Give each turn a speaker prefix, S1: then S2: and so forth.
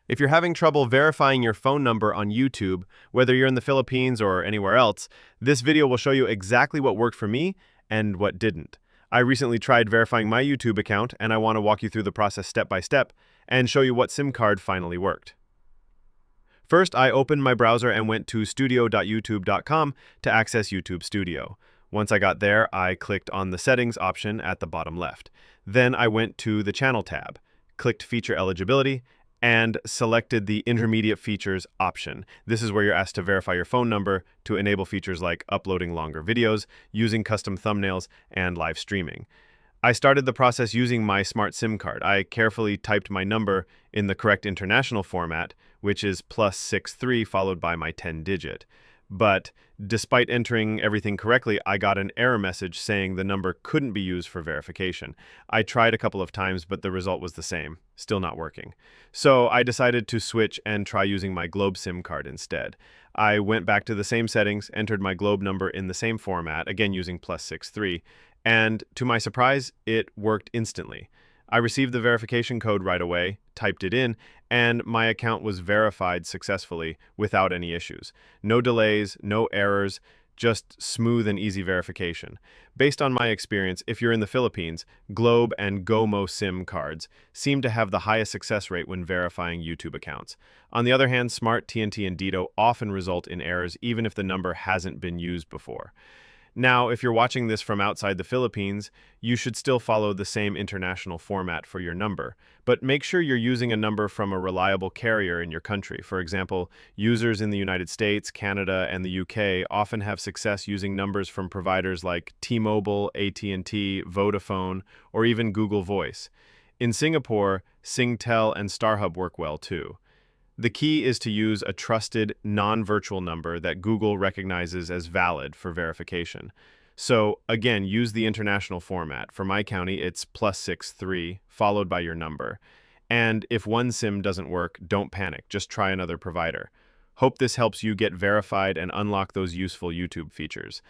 S1: If you're having trouble verifying your phone number on YouTube, whether you're in the Philippines or anywhere else, this video will show you exactly what worked for me and what didn't. I recently tried verifying my YouTube account, and I want to walk you through the process step by step and show you what SIM card finally worked. First, I opened my browser and went to studio.youtube.com to access YouTube Studio. Once I got there, I clicked on the Settings option at the bottom left. Then I went to the Channel tab, clicked Feature Eligibility, and selected the Intermediate Features option. This is where you're asked to verify your phone number to enable features like uploading longer videos, using custom thumbnails, and live streaming. I started the process using my smart SIM card. I carefully typed my number in the correct international format, which is +63 followed by my 10-digit. But despite entering everything correctly, I got an error message saying the number couldn't be used for verification. I tried a couple of times, but the result was the same, still not working. So I decided to switch and try using my Globe SIM card instead. I went back to the same settings, entered my Globe number in the same format, again using +63, and to my surprise, it worked instantly. I received the verification code right away, typed it in, and my account was verified successfully without any issues. No delays, no errors, just smooth and easy verification. Based on my experience, if you're in the Philippines, Globe and GoMo SIM cards seem to have the highest success rate when verifying YouTube accounts. On the other hand, Smart, TNT, and Dito often result in errors even if the number hasn't been used before. Now, if you're watching this from outside the Philippines, you should still follow the same international format for your number, but make sure you're using a number from a reliable carrier in your country. For example, users in the United States, Canada, and the UK often have success using numbers from providers like T-Mobile, AT&T, Vodafone, or even Google Voice. In Singapore, Singtel and StarHub work well too. The key is to use a trusted, non-virtual number that Google recognizes as valid for verification. So, again, use the international format. For my county, it's +63, followed by your number. And if one SIM doesn't work, don't panic. Just try another provider. Hope this helps you get verified and unlock those useful YouTube features.